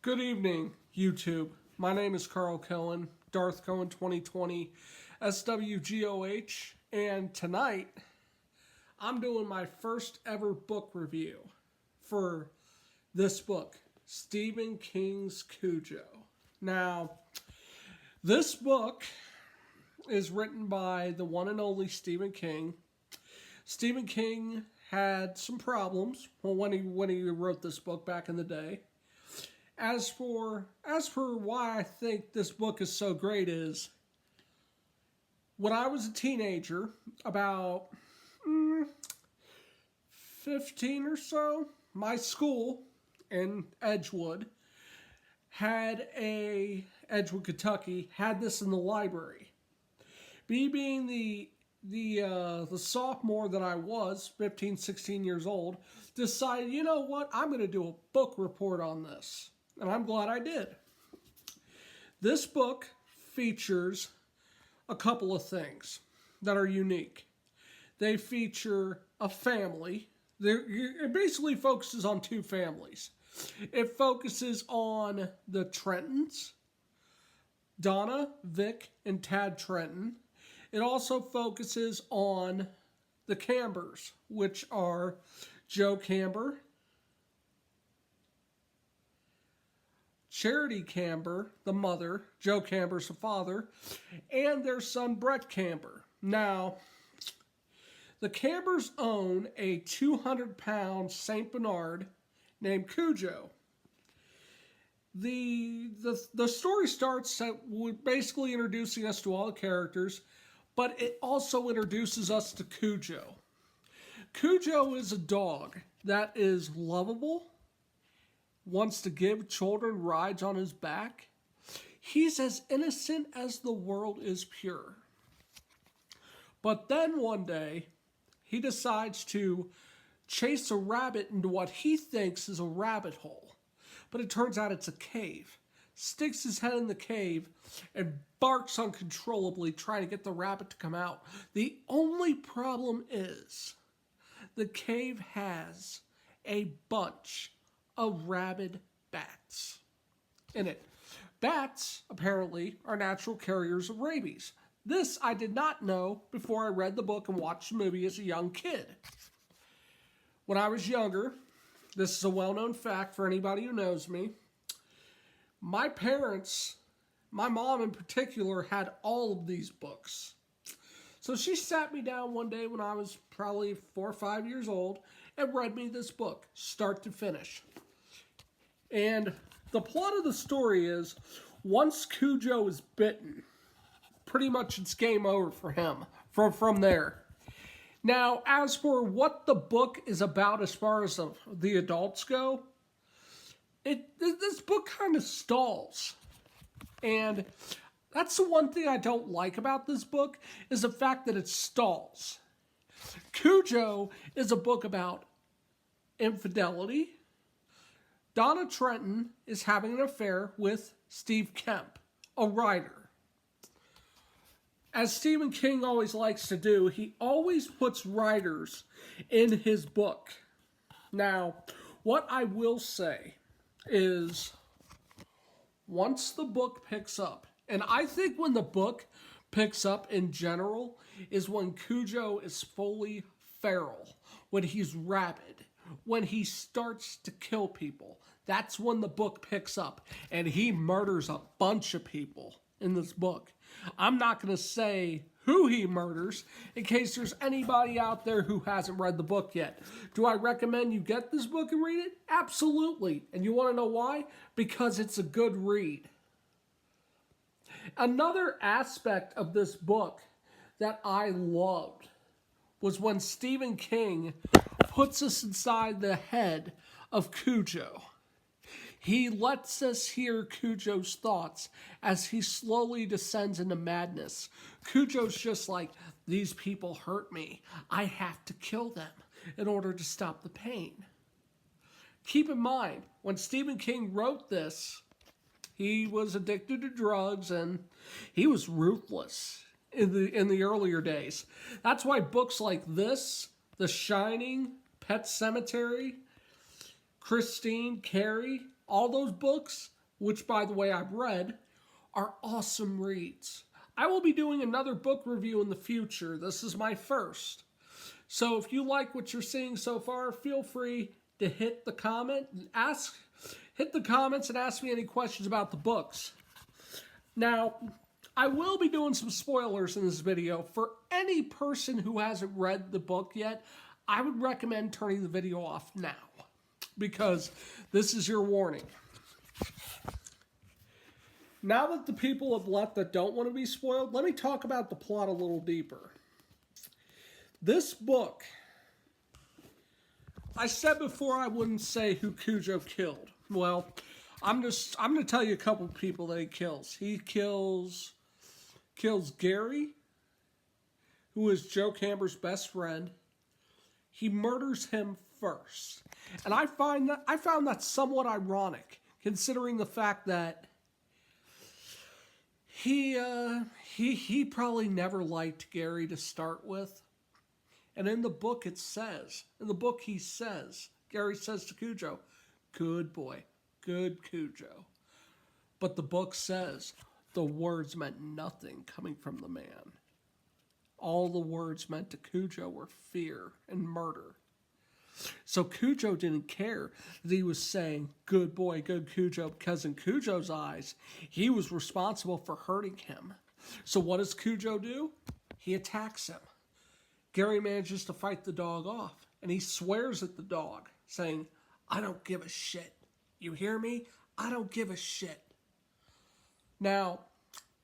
Good evening, YouTube. My name is Carl Cohen, Darth Cohen 2020, SWGOH, and tonight I'm doing my first ever book review for this book, Stephen King's Cujo. Now, this book is written by the one and only Stephen King. Stephen King had some problems when he wrote this book back in the day. As for why I think this book is so great is, when I was a teenager, about 15 or so, my school in Edgewood, Kentucky, had this in the library. Me being the sophomore that I was, 15, 16 years old, decided, you know what, I'm going to do a book report on this. And I'm glad I did. This book features a couple of things that are unique. They feature a family. It basically focuses on two families. It focuses on the Trentons, Donna, Vic, and Tad Trenton. It also focuses on the Cambers, which are Joe Camber, Charity Camber, the mother, Joe Camber's the father, and their son Brett Camber. Now, the Cambers own a 200-pound St. Bernard named Cujo. The story starts with basically introducing us to all the characters, but it also introduces us to Cujo. Cujo is a dog that is lovable, wants to give children rides on his back. He's as innocent as the world is pure. But then one day, he decides to chase a rabbit into what he thinks is a rabbit hole. But it turns out it's a cave. Sticks his head in the cave and barks uncontrollably, trying to get the rabbit to come out. The only problem is, the cave has a bunch of rabid bats in it. Bats, apparently, are natural carriers of rabies. This I did not know before I read the book and watched the movie as a young kid. When I was younger, this is a well-known fact for anybody who knows me, my parents, my mom in particular, had all of these books. So she sat me down one day when I was probably 4 or 5 years old and read me this book, start to finish. And the plot of the story is, once Cujo is bitten, pretty much it's game over for him from there. Now, as for what the book is about as far as the adults go, this book kind of stalls. And that's the one thing I don't like about this book, is the fact that it stalls. Cujo is a book about infidelity. Donna Trenton is having an affair with Steve Kemp, a writer. As Stephen King always likes to do, he always puts writers in his book. Now, what I will say is, once the book picks up, and I think when the book picks up in general is when Cujo is fully feral, when he's rabid, when he starts to kill people. That's when the book picks up, and he murders a bunch of people in this book. I'm not going to say who he murders in case there's anybody out there who hasn't read the book yet. Do I recommend you get this book and read it? Absolutely. And you want to know why? Because it's a good read. Another aspect of this book that I loved was when Stephen King puts us inside the head of Cujo. He lets us hear Cujo's thoughts as he slowly descends into madness. Cujo's just like, these people hurt me. I have to kill them in order to stop the pain. Keep in mind, when Stephen King wrote this, he was addicted to drugs and he was ruthless in the earlier days. That's why books like this, The Shining, Pet Sematary, Christine, Carrie, all those books, which by the way I've read, are awesome reads. I will be doing another book review in the future. This is my first. So if you like what you're seeing so far, feel free to hit the comments and ask me any questions about the books. Now, I will be doing some spoilers in this video. For any person who hasn't read the book yet, I would recommend turning the video off now, because this is your warning. Now that the people have left that don't want to be spoiled, let me talk about the plot a little deeper. This book, I said before I wouldn't say who Cujo killed. Well, I'm going to tell you a couple of people that he kills. He kills Gary, who is Joe Camber's best friend. He murders him first. And I found that somewhat ironic, considering the fact that he probably never liked Gary to start with. And in the book he says, Gary says to Cujo, "Good boy, good Cujo." But the book says the words meant nothing coming from the man. All the words meant to Cujo were fear and murder. So Cujo didn't care that he was saying, "Good boy, good Cujo," because in Cujo's eyes, he was responsible for hurting him. So what does Cujo do? He attacks him. Gary manages to fight the dog off, and he swears at the dog, saying, "I don't give a shit. You hear me? I don't give a shit." Now,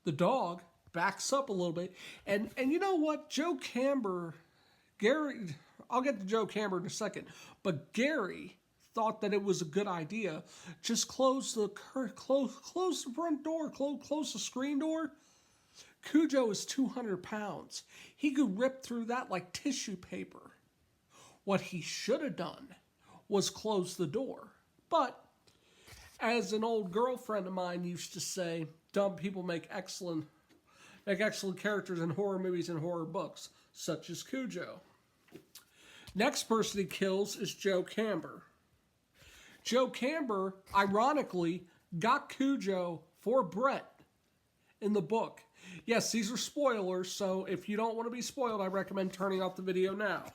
the dog backs up a little bit, and you know what? Gary, I'll get to Joe Camber in a second, but Gary thought that it was a good idea. Just close the front door, close the screen door. Cujo is 200 pounds. He could rip through that like tissue paper. What he should have done was close the door. But, as an old girlfriend of mine used to say, dumb people make excellent characters in horror movies and horror books, such as Cujo. Next person he kills is Joe Camber. Joe Camber, ironically, got Cujo for Brett in the book. Yes, these are spoilers, so if you don't want to be spoiled, I recommend turning off the video now.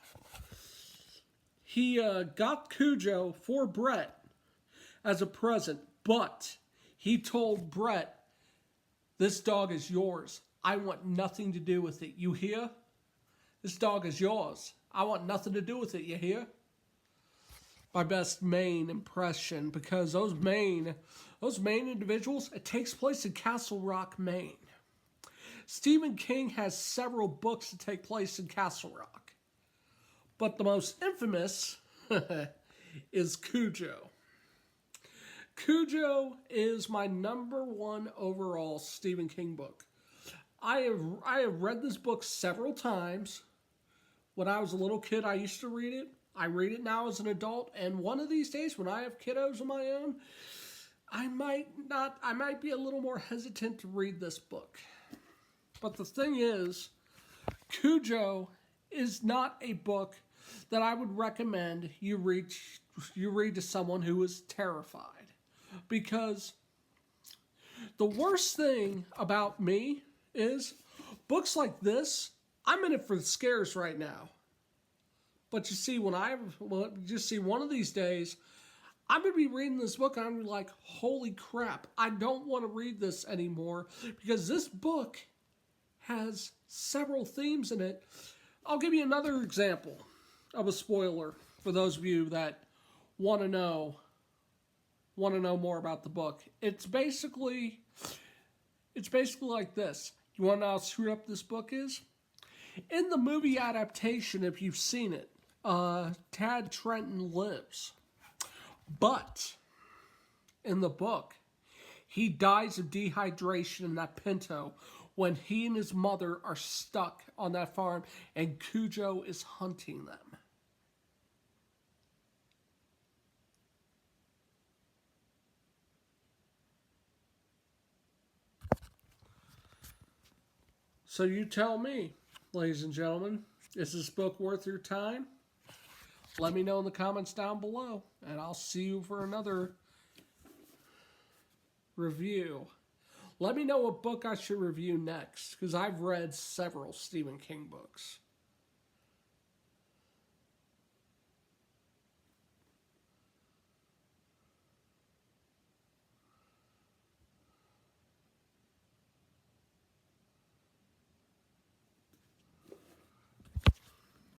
He got Cujo for Brett as a present, but he told Brett, "This dog is yours. I want nothing to do with it. You hear? This dog is yours. I want nothing to do with it. You hear?" My best Maine impression, because those Maine individuals, it takes place in Castle Rock, Maine. Stephen King has several books that take place in Castle Rock, but the most infamous is Cujo. Cujo is my #1 overall Stephen King book. I have read this book several times. When I was a little kid, I used to read it. I read it now as an adult, and one of these days, when I have kiddos of my own, I might be a little more hesitant to read this book. But the thing is, Cujo is not a book that I would recommend you read to someone who is terrified. Because the worst thing about me is books like this, I'm in it for the scares right now. But you see, one of these days, I'm going to be reading this book and I'm going to be like, holy crap, I don't want to read this anymore, because this book has several themes in it. I'll give you another example of a spoiler for those of you that want to know more about the book. It's basically like this. You want to know how screwed up this book is? In the movie adaptation, if you've seen it, Tad Trenton lives. But in the book, he dies of dehydration in that Pinto when he and his mother are stuck on that farm and Cujo is hunting them. So you tell me, ladies and gentlemen, is this book worth your time? Let me know in the comments down below, and I'll see you for another review. Let me know what book I should review next, because I've read several Stephen King books.